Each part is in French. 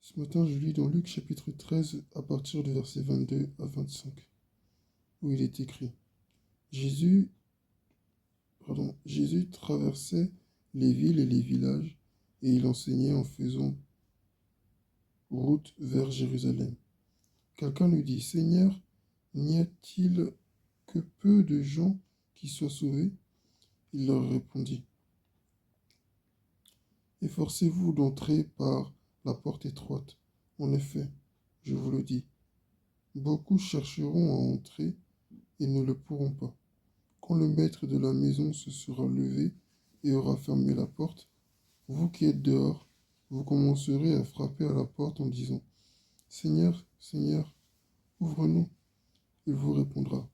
Ce matin, je lis dans Luc chapitre 13 à partir du verset 22 à 25, où il est écrit: Jésus, Jésus traversait les villes et les villages, et il enseignait en faisant route vers Jérusalem. Quelqu'un lui dit: Seigneur, n'y a-t-il que peu de gens qui soient sauvés? Il leur répondit: Efforcez-vous d'entrer par la porte étroite. En effet, je vous le dis, beaucoup chercheront à entrer et ne le pourront pas. Quand le maître de la maison se sera levé et aura fermé la porte, vous qui êtes dehors, vous commencerez à frapper à la porte en disant: Seigneur, Seigneur, ouvre-nous. Il vous répondra: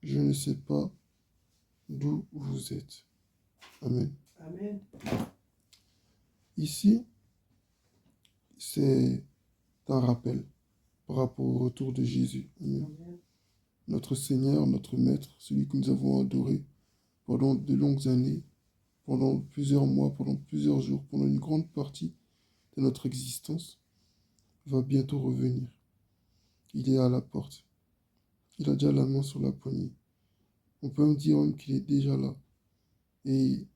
Je ne sais pas d'où vous êtes. Amen. Amen. Ici, c'est un rappel par rapport au retour de Jésus. Amen. Amen. Notre Seigneur, notre Maître, celui que nous avons adoré pendant de longues années, pendant plusieurs mois, pendant plusieurs jours, pendant une grande partie de notre existence, va bientôt revenir. Il est à la porte. Il a déjà la main sur la poignée. On peut même dire même qu'il est déjà là. Et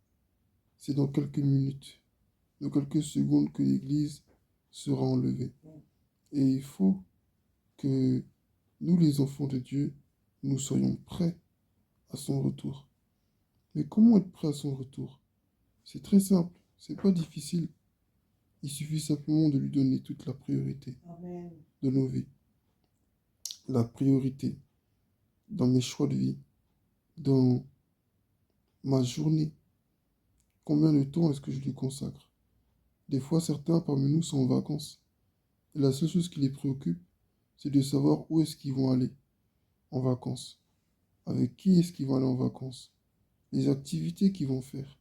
c'est dans quelques minutes, dans quelques secondes que l'Église sera enlevée. Et il faut que nous, les enfants de Dieu, nous soyons prêts à son retour. Mais comment être prêt à son retour? C'est très simple, c'est pas difficile. Il suffit simplement de lui donner toute la priorité Amen. de nos vies. La priorité dans mes choix de vie, dans ma journée. Combien de temps est-ce que je lui consacre? Des fois, certains parmi nous sont en vacances. Et la seule chose qui les préoccupe, c'est de savoir où est-ce qu'ils vont aller en vacances. Avec qui est-ce qu'ils vont aller en vacances? Les activités qu'ils vont faire.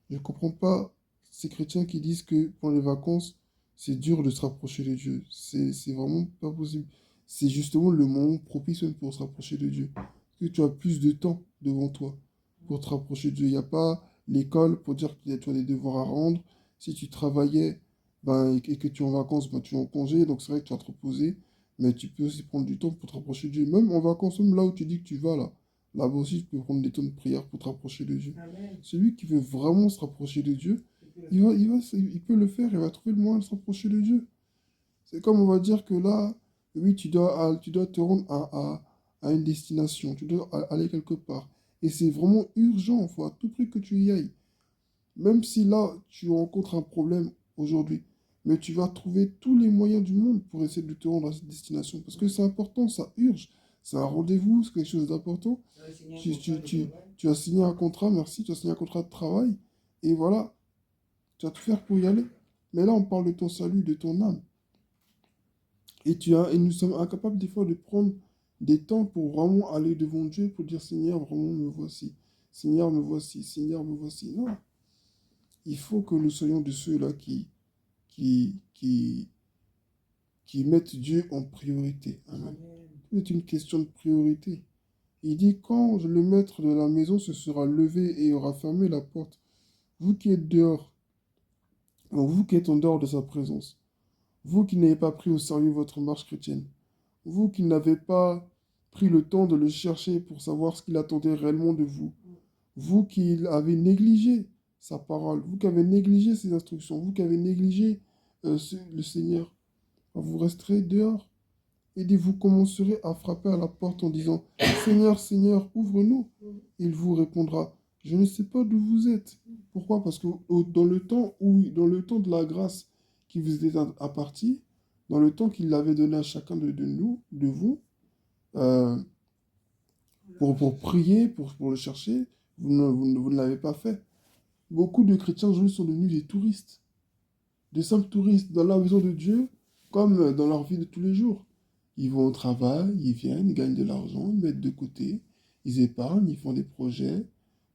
Je ne comprends pas ces chrétiens qui disent que pendant les vacances, c'est dur de se rapprocher de Dieu. C'est vraiment pas possible. C'est justement le moment propice même pour se rapprocher de Dieu. Parce que tu as plus de temps devant toi pour te rapprocher de Dieu. Il n'y a pas l'école pour dire que tu as des devoirs à rendre. Si tu travaillais ben, et que tu es en vacances, ben, tu es en congé. Donc c'est vrai que tu vas te reposer. Mais tu peux aussi prendre du temps pour te rapprocher de Dieu. Même en vacances, même là où tu dis que tu vas là. Là-bas aussi, tu peux prendre des temps de prière pour te rapprocher de Dieu. Amen. Celui qui veut vraiment se rapprocher de Dieu, il peut le faire, il va trouver le moyen de se rapprocher de Dieu. C'est comme on va dire que là, oui, tu dois te rendre à une destination, tu dois aller quelque part. Et c'est vraiment urgent, il faut à tout prix que tu y ailles. Même si là, tu rencontres un problème aujourd'hui, mais tu vas trouver tous les moyens du monde pour essayer de te rendre à cette destination. Parce que c'est important, ça urge. C'est un rendez-vous, c'est quelque chose d'important. Tu, tu, tu, tu as signé un contrat, merci, tu as signé un contrat de travail. Et voilà, tu vas tout faire pour y aller. Mais là, on parle de ton salut, de ton âme. Et nous sommes incapables des fois de prendre des temps pour vraiment aller devant Dieu, pour dire: Seigneur, vraiment, me voici. Seigneur, me voici. Seigneur, me voici. Non. Il faut que nous soyons de ceux-là qui, qui, qui mettent Dieu en priorité. Amen. C'est une question de priorité. Il dit: quand le maître de la maison se sera levé et aura fermé la porte, vous qui êtes dehors, vous qui êtes en dehors de sa présence, vous qui n'avez pas pris au sérieux votre marche chrétienne, vous qui n'avez pas pris le temps de le chercher pour savoir ce qu'il attendait réellement de vous, vous qui avez négligé sa parole, vous qui avez négligé ses instructions, vous qui avez négligé le Seigneur, vous resterez dehors. Et vous commencerez à frapper à la porte en disant: Seigneur, Seigneur, ouvre-nous. Il vous répondra: Je ne sais pas d'où vous êtes. Pourquoi? Parce que dans le temps de la grâce qui vous était impartie, dans le temps qu'il avait donné à chacun de nous, de vous, euh, pour prier, pour le chercher, vous ne l'avez pas fait. Beaucoup de chrétiens aujourd'hui sont devenus des touristes, des simples touristes dans la maison de Dieu, comme dans leur vie de tous les jours. Ils vont au travail, ils viennent, ils gagnent de l'argent, ils mettent de côté, ils épargnent, ils font des projets.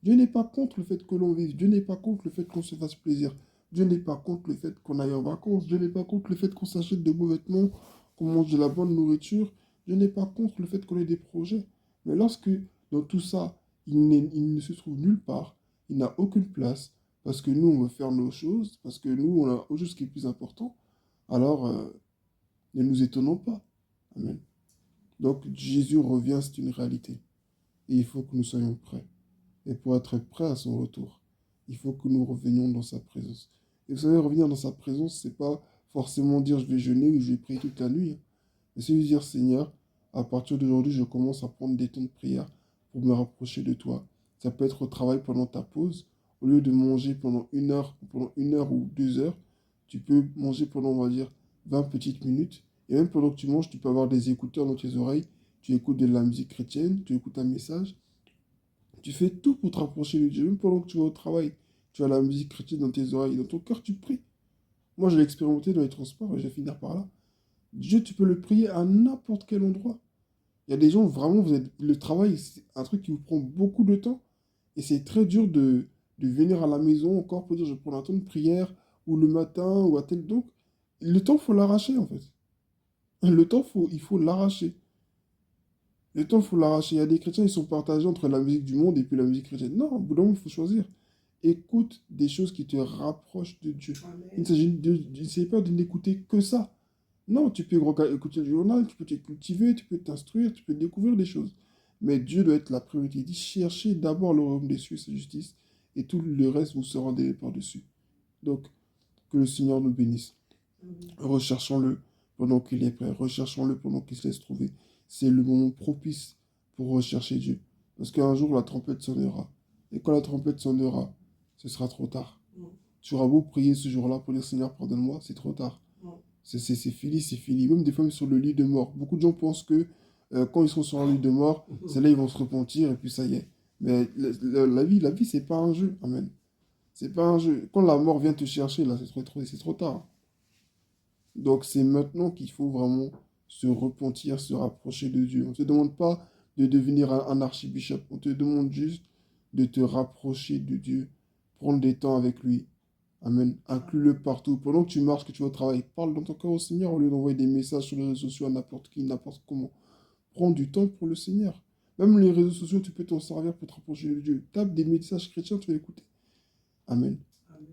Dieu n'est pas contre le fait que l'on vive, Dieu n'est pas contre le fait qu'on se fasse plaisir, Dieu n'est pas contre le fait qu'on aille en vacances, Dieu n'est pas contre le fait qu'on s'achète de beaux vêtements, qu'on mange de la bonne nourriture, Dieu n'est pas contre le fait qu'on ait des projets. Mais lorsque dans tout ça, il ne se trouve nulle part, il n'a aucune place, parce que nous, on veut faire nos choses, parce que nous, on a autre chose qui est plus important, alors ne nous étonnons pas. Amen. Donc Jésus revient, c'est une réalité. Et il faut que nous soyons prêts. Et pour être prêts à son retour, il faut que nous revenions dans sa présence. Et vous savez, revenir dans sa présence, c'est pas forcément dire je vais jeûner ou je vais prier toute la nuit, hein. Mais c'est lui dire Seigneur, à partir d'aujourd'hui, je commence à prendre des temps de prière pour me rapprocher de toi. Ça peut être au travail pendant ta pause. Au lieu de manger pendant une heure ou 2 heures, tu peux manger pendant, on va dire, 20 petites minutes. Et même pendant que tu manges, tu peux avoir des écouteurs dans tes oreilles. Tu écoutes de la musique chrétienne, tu écoutes un message. Tu fais tout pour te rapprocher de Dieu. Même pendant que tu vas au travail, tu as la musique chrétienne dans tes oreilles. Dans ton cœur, tu pries. Moi, je l'ai expérimenté dans les transports et je vais finir par là. Dieu, tu peux le prier à n'importe quel endroit. Il y a des gens, vraiment, le travail, c'est un truc qui vous prend beaucoup de temps. Et c'est très dur de venir à la maison encore pour dire je prends un temps de prière, ou le matin, ou à tel. Donc, le temps, il faut l'arracher, en fait. Le temps, il faut l'arracher. Le temps, il faut l'arracher. Il y a des chrétiens, ils sont partagés entre la musique du monde et puis la musique chrétienne. Non, au bout d'un moment, il faut choisir. Écoute des choses qui te rapprochent de Dieu. Il ne s'agit pas de n'écouter que ça. Non, tu peux écouter le journal, tu peux te cultiver, tu peux t'instruire, tu peux découvrir des choses. Mais Dieu doit être la priorité. Il dit cherchez d'abord le royaume des cieux et sa justice, et tout le reste vous sera donné par-dessus. Donc, que le Seigneur nous bénisse. Recherchons-le pendant qu'il est prêt. Recherchons-le pendant qu'il se laisse trouver. C'est le moment propice pour rechercher Dieu. Parce qu'un jour, la trompette sonnera. Et quand la trompette sonnera, ce sera trop tard. Tu auras beau prier ce jour-là pour dire Seigneur, pardonne-moi, c'est trop tard. C'est fini, c'est fini. Même des fois, même sur le lit de mort. Beaucoup de gens pensent que quand ils seront sur un lit de mort, c'est là ils vont se repentir et puis ça y est. Mais la vie, c'est pas un jeu. Amen. C'est pas un jeu. Quand la mort vient te chercher, là, c'est trop tard. Donc c'est maintenant qu'il faut vraiment se repentir, se rapprocher de Dieu. On ne te demande pas de devenir un archibishop. On te demande juste de te rapprocher de Dieu, prendre des temps avec lui. Amen. Inclus-le partout. Pendant que tu marches, que tu vas au travail, parle dans ton cœur au Seigneur au lieu d'envoyer des messages sur les réseaux sociaux à n'importe qui, n'importe comment. Prends du temps pour le Seigneur. Même les réseaux sociaux, tu peux t'en servir pour te rapprocher de Dieu. Tape des messages chrétiens, tu vas écouter. Amen.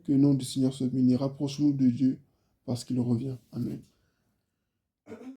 Que le nom du Seigneur soit béni. Rapproche-nous de Dieu parce qu'il revient. Amen.